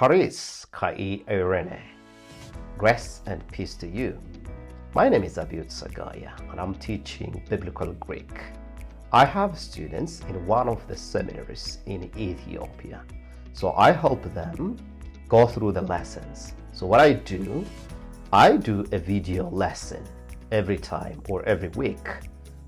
Charis Kai Irene. Grace and peace to you. My name is Abiut Sagaya and I'm teaching Biblical Greek. I have students in one of the seminaries in Ethiopia. So I help them go through the lessons. So what I do a video lesson every time or every week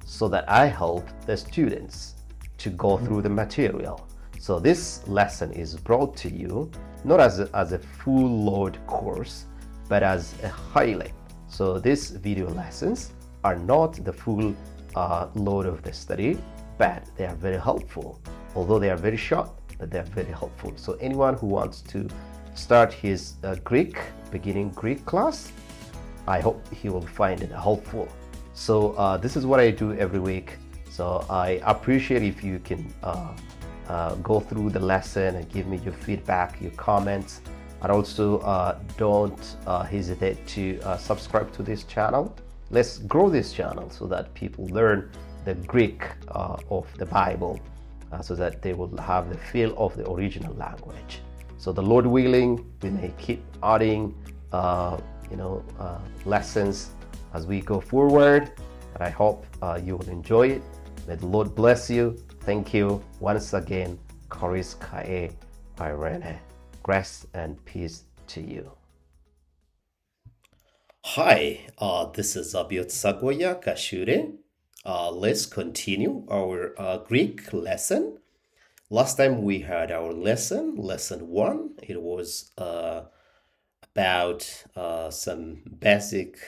so that I help the students to go through the material. So this lesson is brought to you not as a full load course, but as a highlight. So these video lessons are not the full load of the study, but they are very helpful. Although they are very short, but they are very helpful. So anyone who wants to start his beginning Greek class, I hope he will find it helpful. So this is what I do every week. So I appreciate if you can go through the lesson and give me your feedback, your comments, and also don't hesitate to subscribe to this channel. Let's grow this channel so that people learn the Greek of the Bible so that they will have the feel of the original language. So the Lord willing, we may keep adding lessons as we go forward, and I hope you will enjoy it. May the Lord bless you. Thank you once again. Charis Kai Irene. Grace and peace to you. Hi, this is Abiut Sagoya Kashure. Let's continue our Greek lesson. Last time we had our lesson 1. It was about some basic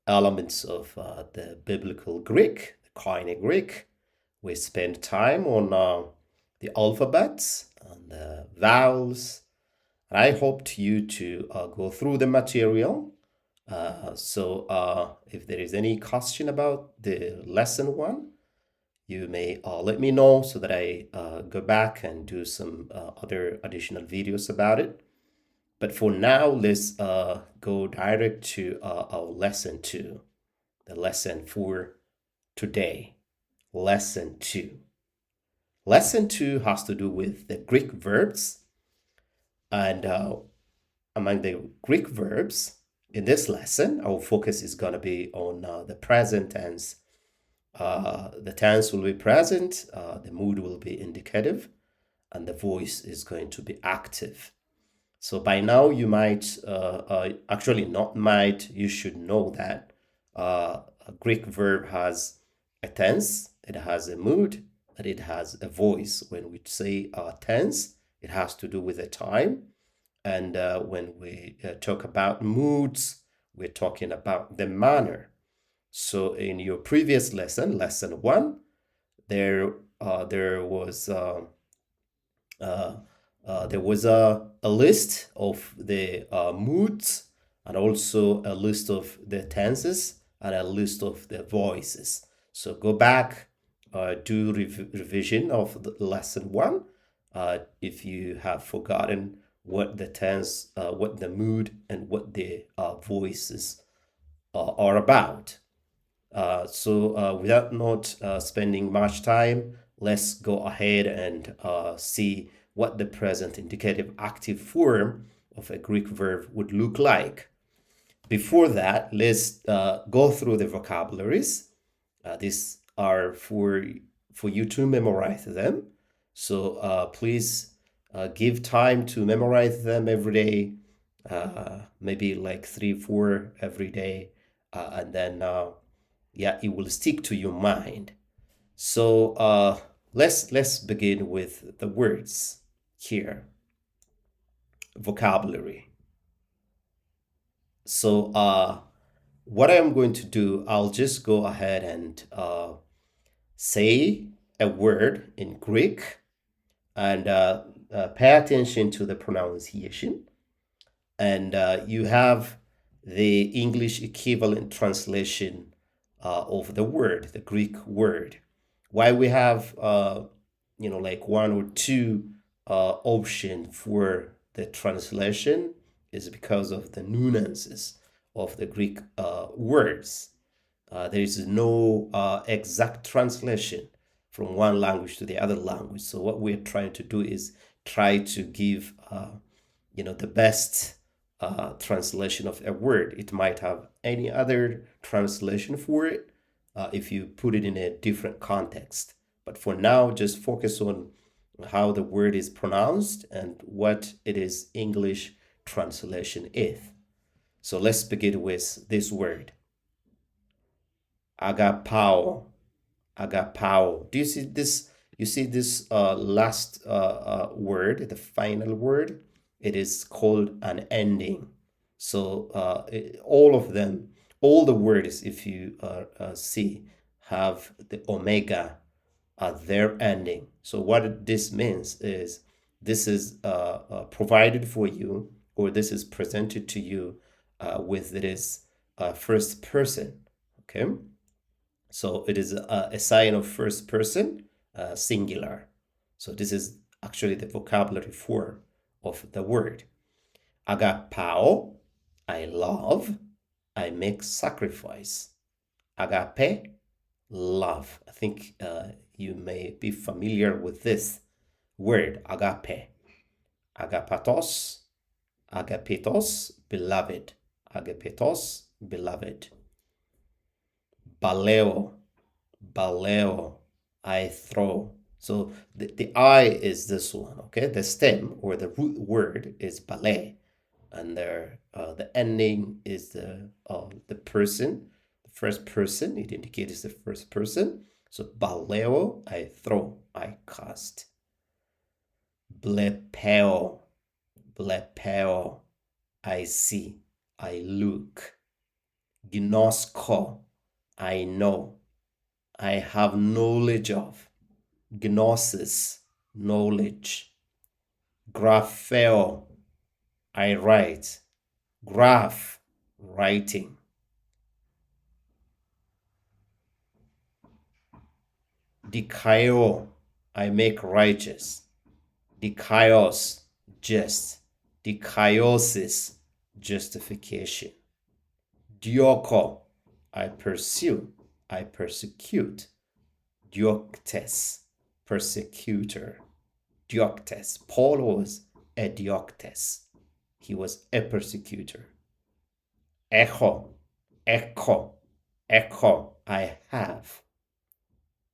elements of the biblical Greek, the Koine Greek. We spent time on the alphabets and the vowels. And I hoped you to go through the material. So if there is any question about the lesson 1, you may let me know so that I go back and do some other additional videos about it. But for now, let's go direct to our lesson 2, the lesson for today. Lesson 2. Lesson 2 has to do with the Greek verbs. And among the Greek verbs in this lesson, our focus is going to be on the present tense. The tense will be present, the mood will be indicative, and the voice is going to be active. So by now you might, you should know that a Greek verb has a tense, it has a mood, and it has a voice. When we say tense, it has to do with the time. And when we talk about moods, we're talking about the manner. So in your previous lesson, lesson 1, there was a list of the moods, and also a list of the tenses, and a list of the voices. So go back, do revision of the lesson 1 if you have forgotten what the tense, what the mood, and what the voices are about. So without not spending much time, let's go ahead and see what the present indicative active form of a Greek verb would look like. Before that, let's go through the vocabularies. These are for you to memorize them. So please give time to memorize them every day, maybe like 3-4 every day, and then it will stick to your mind. So let's begin with the words here. Vocabulary. So what I'm going to do, I'll just go ahead and say a word in Greek, and pay attention to the pronunciation. And you have the English equivalent translation of the word, the Greek word. Why we have like 1 or 2 options for the translation is because of the nuances of the Greek words. There is no exact translation from one language to the other language. So what we're trying to do is try to give the best translation of a word. It might have any other translation for it if you put it in a different context. But for now, just focus on how the word is pronounced and what it is English translation is. So let's begin with this word. Agapao. Agapao. Do you see this? You see this last word, the final word? It is called an ending. So all of them, all the words, if you see, have the omega at their ending. So what this means is this is provided for you, or this is presented to you with this first person. Okay. So it is a sign of first person, singular. So this is actually the vocabulary form of the word. Agapao, I love, I make sacrifice. Agape, love. I think you may be familiar with this word, agape. Agapatos, agapetos, beloved. Agapetos, beloved. Baleo, baleo, I throw. So the I is this one, okay? The stem or the root word is ballet, and the ending is the person, the first person. It indicates the first person. So baleo, I throw, I cast. Blepeo, blepeo, I see, I look. Gnosko, I know, I have knowledge of. Gnosis, knowledge. Grapheo, I write. Graph, writing. Dikaio, I make righteous. Dikaios, just. Dikaiosis, justification. Dioko, I pursue, I persecute. Dioctes, persecutor. Dioctes, Paul was a dioctes. He was a persecutor. Echo, echo, echo, I have.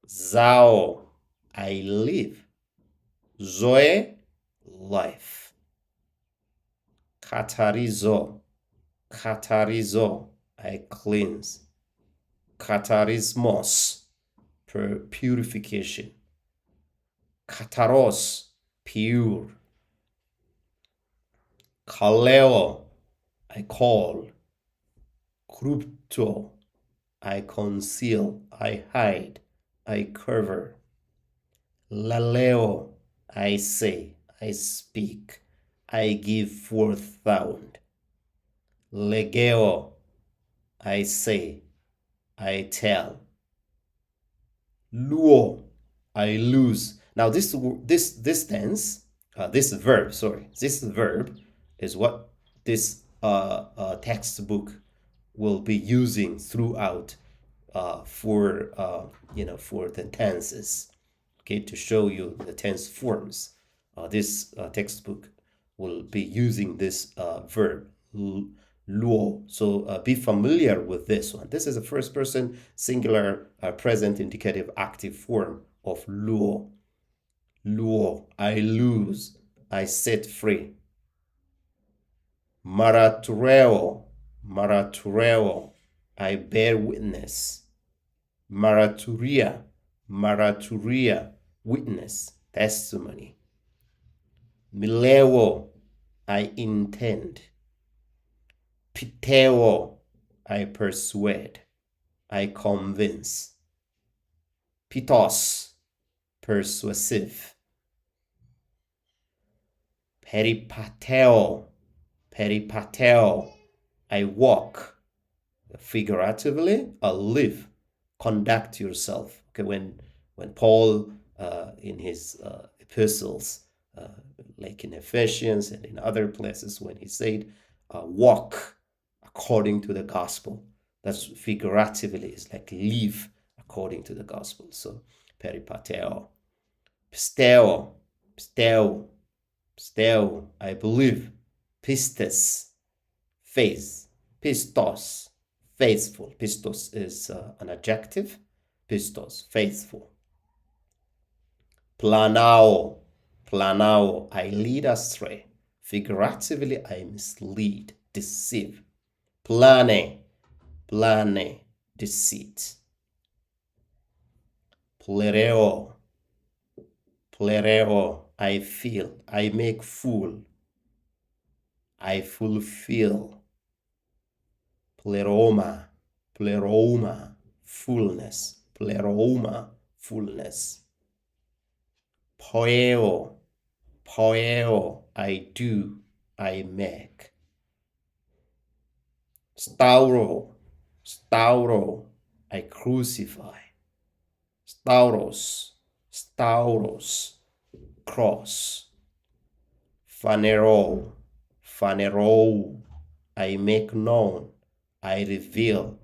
Zao, I live. Zoe, life. Katarizo, katarizo, I cleanse. Katarismos, purification. Kataros, pure. Kaleo, I call. Krypto, I conceal, I hide, I cover. Laleo, I say, I speak, I give forth sound. Legeo, I say, I tell. Luo, I lose. Now this tense, this verb is what this textbook will be using throughout for the tenses, okay, to show you the tense forms. This textbook will be using this verb luo. So be familiar with this one. This is a first person singular present indicative active form of luo. Luo, I lose, I set free. Maratureo, maratureo, I bear witness. Maraturia, maraturia, witness, testimony. Mileo, I intend. Piteo, I persuade, I convince. Pitos, persuasive. Peripateo, peripateo, I walk. Figuratively, I live. Conduct yourself. Okay, when Paul in his epistles, like in Ephesians and in other places, when he said, walk according to the gospel, that's figuratively, it's like live according to the gospel. So peripateo. Pisteo, pisteo, pisteo, I believe. pistis, faith, pistos, faithful. Pistos is an adjective. Pistos, faithful. Planao, planao, I lead astray. Figuratively, I mislead, deceive. Plane, plane, deceit. Plereo, plereo, I feel, I make fool, I fulfill. Pleroma, pleroma, fullness, pleroma, fullness. Poeo, poeo, I do, I make. Stauro, stauro, I crucify. Stauros, stauros, cross. Phanero, phanero, I make known, I reveal.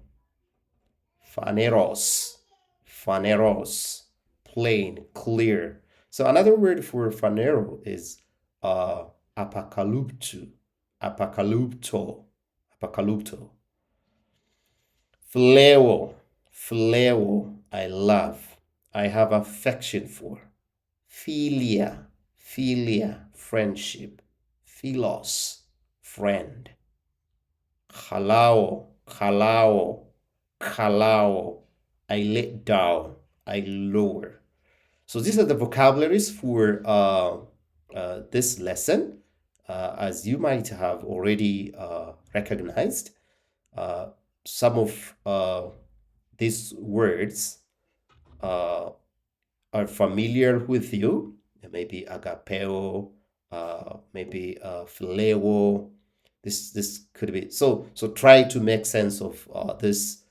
Phaneros, phaneros, plain, clear. So another word for phanero is apocalypto, apocalypto, apocalypto. Phileo, phileo, I love, I have affection for. Philia, philia, friendship. Philos, friend. Halao, halao, halao, I let down, I lower. So these are the vocabularies for this lesson. As you might have already recognized, some of these words are familiar with you. Maybe agapeo, maybe phileo. This could be so. Try to make sense of these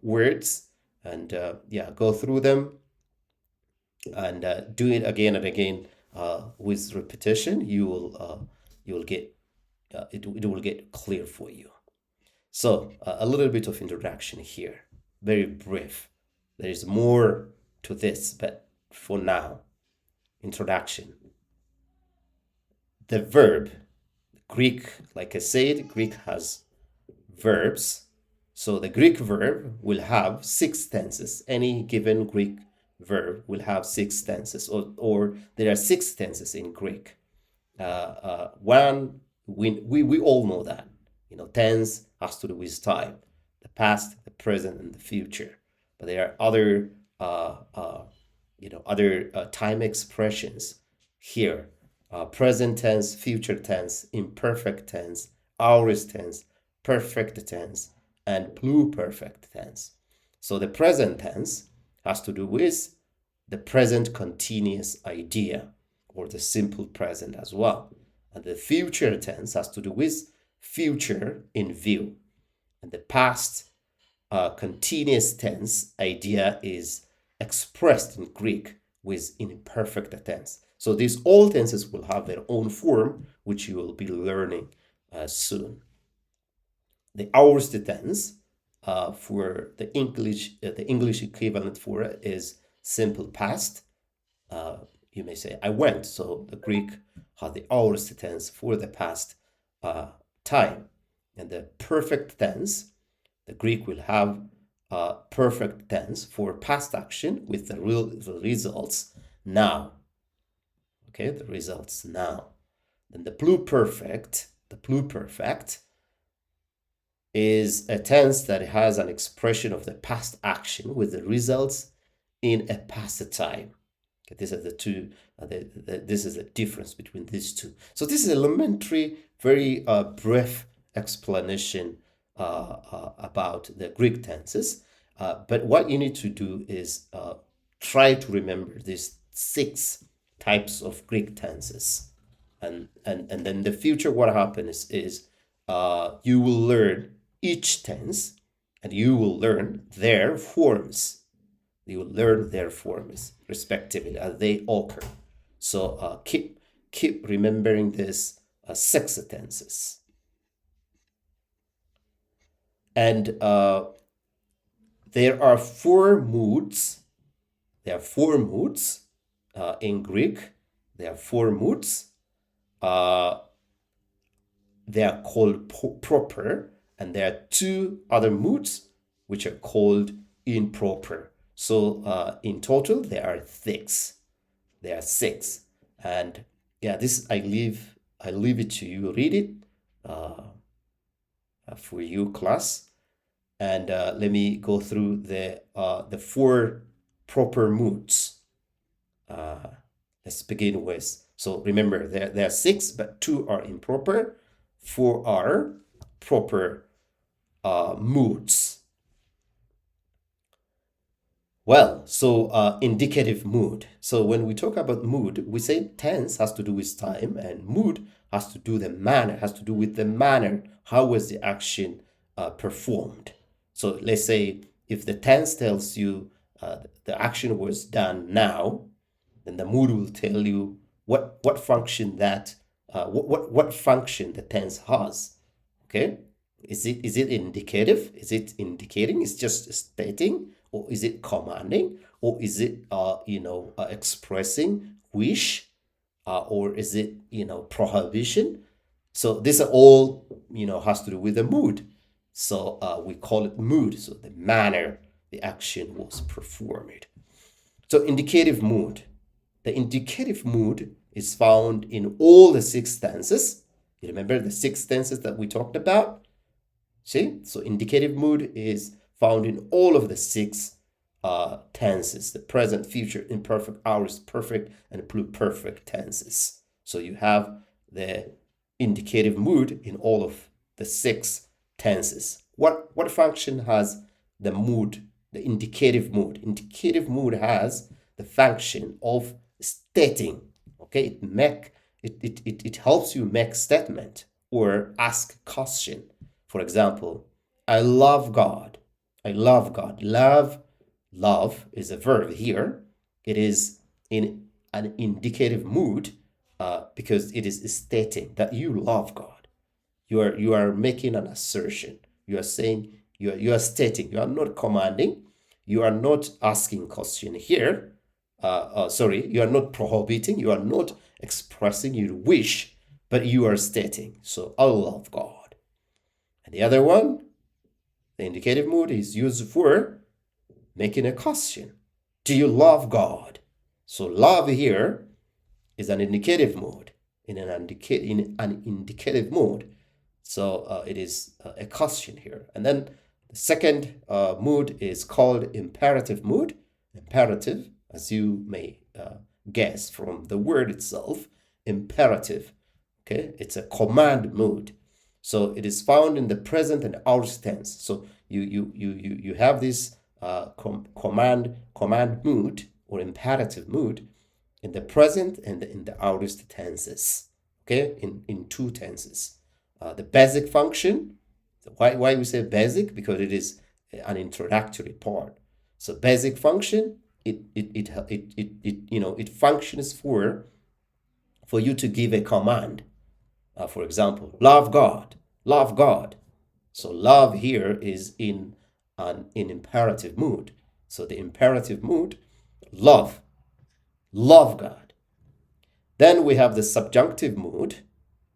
words and yeah, go through them and do it again and again with repetition. You will get it will get clear for you. So a little bit of introduction here, very brief. There is more to this, but for now, introduction. The verb, Greek, like I said, Greek has verbs. So the Greek verb will have 6 tenses. Any given Greek verb will have 6 tenses, or there are 6 tenses in Greek. One, we all know that. Tense has to do with time, the past, the present, and the future. But there are other, time expressions here. Present tense, future tense, imperfect tense, aorist tense, perfect tense, and pluperfect tense. So the present tense has to do with the present continuous idea, or the simple present as well. And the future tense has to do with future in view. And the past continuous tense idea is expressed in Greek with imperfect tense. So these all tenses will have their own form, which you will be learning soon. The aorist tense for the English equivalent for it is simple past. You may say, I went. So the Greek had the aorist tense for the past time. And the perfect tense, the Greek will have perfect tense for past action with the results now. Okay, the results now. Then the pluperfect is a tense that has an expression of the past action with the results in a past time. Okay, these are the two. This is the difference between these two. So this is elementary, very brief explanation about the Greek tenses. But what you need to do is try to remember these 6 types of Greek tenses, and then in the future, what happens is you will learn each tense, and you will learn their forms. You will learn their forms respectively as they occur. So keep remembering this 6 tenses. And there are 4 moods. There are 4 moods in Greek. There are 4 moods. they are called proper, and there are two other moods which are called improper. So in total, there are six. There are six, and yeah, this I leave it to you. Read it for you, class, and let me go through the four proper moods. Let's begin with. So remember, there are six, but two are improper. Four are proper moods. Well, so indicative mood. So when we talk about mood, we say tense has to do with time, and mood has to do the manner, has to do with the manner. How was the action performed? So let's say if the tense tells you the action was done now, then the mood will tell you what function that what function the tense has. Okay, is it indicative? Is it indicating? It's just stating, or is it commanding, or is it expressing wish, or is it prohibition? So these are all has to do with the mood. So we call it mood. So the manner the action was performed. So indicative mood. The indicative mood is found in all the six tenses. You remember the six tenses that we talked about? See? So indicative mood is found in all of the six tenses: the present, future, imperfect, aorist, perfect, and pluperfect tenses. So you have the indicative mood in all of the six tenses. What function has the mood, the indicative mood? Indicative mood has the function of stating. Okay, it helps you make statement or ask question. For example, I love God. I love God. Love is a verb here. It is in an indicative mood because it is stating that you love God. You are making an assertion. You are saying, you are stating. You are not commanding. You are not asking question here. You are not prohibiting. You are not expressing your wish, but you are stating. So I love God. And the other one, the indicative mood, is used for making a question. Do you love God? So love here is an indicative mood, in an indicative mode. So it is a question here. And then the second mood is called imperative mood. Imperative, as you may guess from the word itself, imperative. Okay, it's a command mood. So it is found in the present and aorist tense. So you have this command mood or imperative mood in the present and in the aorist tenses. Okay, in two tenses. The basic function. Why we say basic? Because it is an introductory part. So basic function, it functions for you to give a command. For example, love God, love God. So love here is in an imperative mood. So the imperative mood, love God. Then we have the subjunctive mood.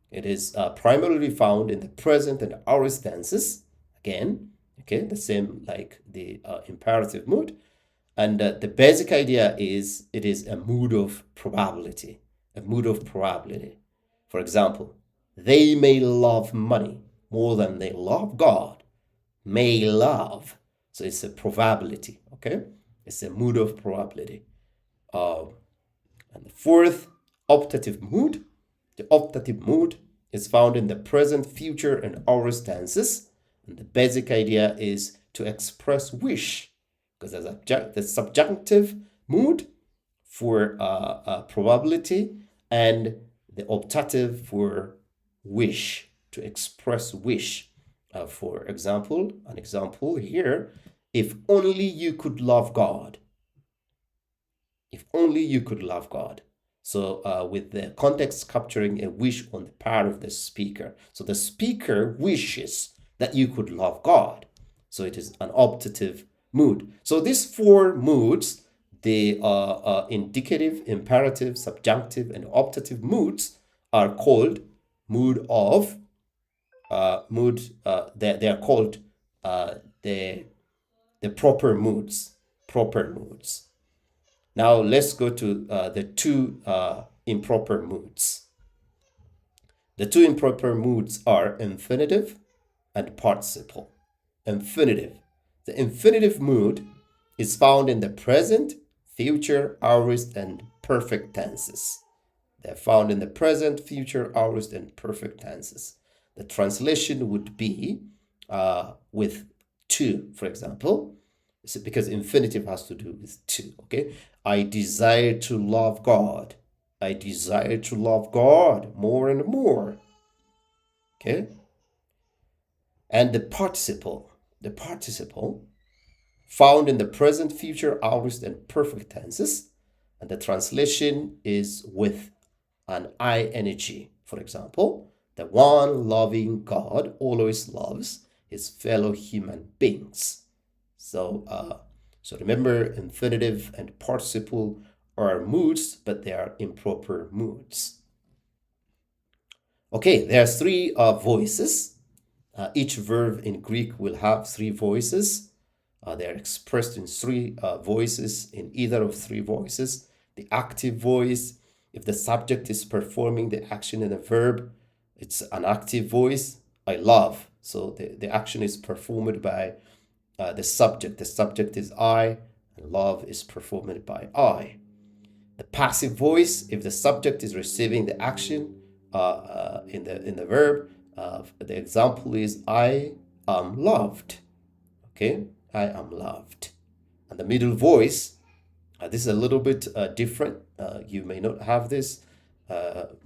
It is primarily found in the present and aorist tenses. Again, okay, the same like the imperative mood. And the basic idea is it is a mood of probability. A mood of probability. For example, they may love money more than they love God. May love. So it's a probability, okay? It's a mood of probability. And the fourth, optative mood. The optative mood is found in the present, future, and aorist tenses. And the basic idea is to express wish, because there's the subjunctive mood for probability and the optative for wish, to express wish. For example, an example here, if only you could love God. If only you could love God. So with the context capturing a wish on the part of the speaker. So the speaker wishes that you could love God. So it is an optative mood. So these four moods, the indicative, imperative, subjunctive, and optative moods, are called mood of mood. They are called the proper moods. Proper moods. Now let's go to the two improper moods. The two improper moods are infinitive and participle. Infinitive. The infinitive mood is found in the present, future, aorist, and perfect tenses. They're found in the present, future, aorist, and perfect tenses. The translation would be with to, for example, because infinitive has to do with to, okay? I desire to love God. I desire to love God more and more, okay? And the participle found in the present, future, aorist, and perfect tenses. And the translation is with an ing. For example, the one loving God always loves his fellow human beings. So remember, infinitive and participle are moods, but they are improper moods. Okay, there are three voices. Each verb in Greek will have three voices. They are expressed in three voices, in either of three voices. The active voice, if the subject is performing the action in a verb, it's an active voice. I love. So the action is performed by the subject. The subject is I, and love is performed by I. The passive voice, if the subject is receiving the action in the verb, the example is I am loved. Okay, I am loved. And the middle voice, this is a little bit different. You may not have this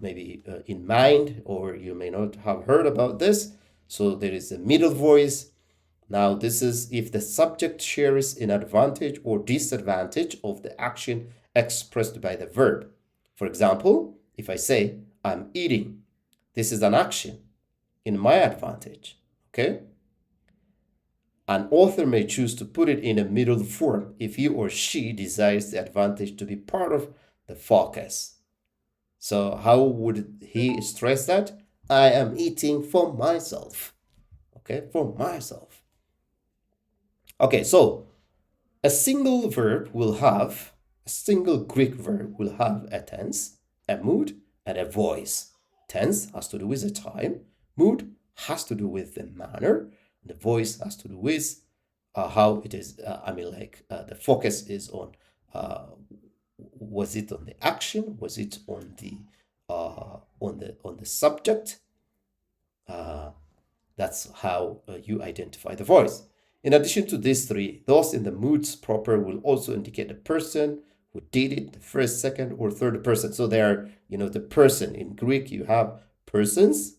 maybe in mind, or you may not have heard about this. So there is a middle voice. Now this is if the subject shares an advantage or disadvantage of the action expressed by the verb. For example, if I say, I'm eating, this is an action in my advantage, okay? An author may choose to put it in a middle form if he or she desires the advantage to be part of the focus. So how would he stress that? I am eating for myself, okay? For myself. Okay, so a single verb will have, a single Greek verb will have a tense, a mood, and a voice. Tense has to do with the time. Mood has to do with the manner. The voice has to do with how it is. The focus is on. Was it on the action? Was it on the subject? That's how you identify the voice. In addition to these three, those in the moods proper will also indicate the person who did it, the first, second, or third person. So they are, the person. In Greek, you have persons,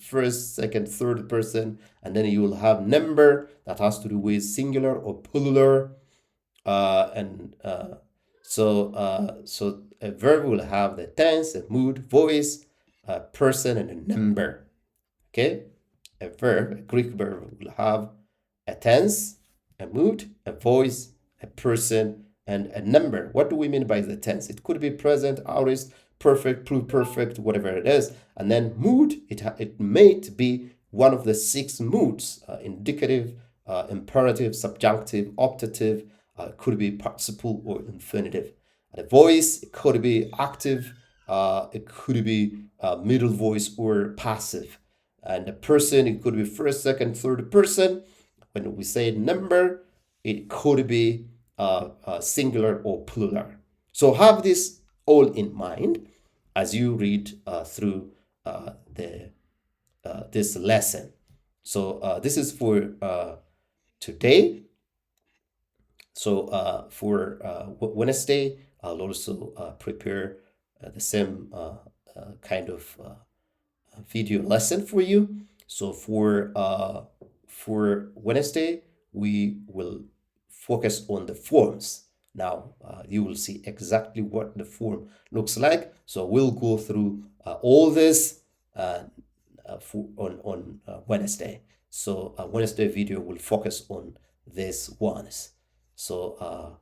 first, second, third person, and then you will have number that has to do with singular or plural. So a verb will have the tense, a mood, voice, a person, and a number. Okay, a Greek verb will have a tense, a mood, a voice, a person, and a number. What do we mean by the tense? It could be present, aorist, perfect, pluperfect, whatever it is. And then mood, it may be one of the 6 moods, indicative, imperative, subjunctive, optative, could be participle or infinitive. The voice, it could be active, it could be middle voice or passive. And the person, it could be first, second, third person. When we say number, it could be singular or plural. So have this all in mind as you read through this lesson. So this is for today. So for Wednesday, I'll also prepare the same kind of video lesson for you. So for Wednesday, we will focus on the forms. Now you will see exactly what the form looks like. So we'll go through all this on Wednesday. So Wednesday video will focus on these ones. So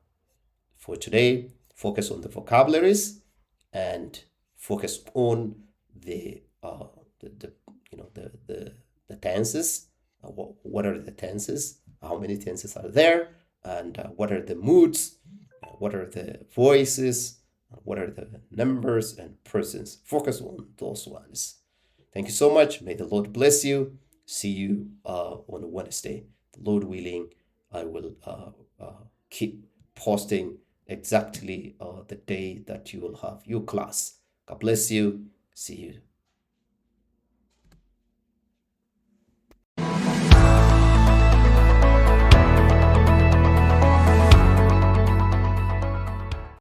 for today, focus on the vocabularies and focus on the tenses. What are the tenses? How many tenses are there? And what are the moods? What are the voices? What are the numbers and persons? Focus on those ones. Thank you so much. May the Lord bless you. See you on Wednesday. The Lord willing, I will keep posting exactly the day that you will have your class. God bless you. See you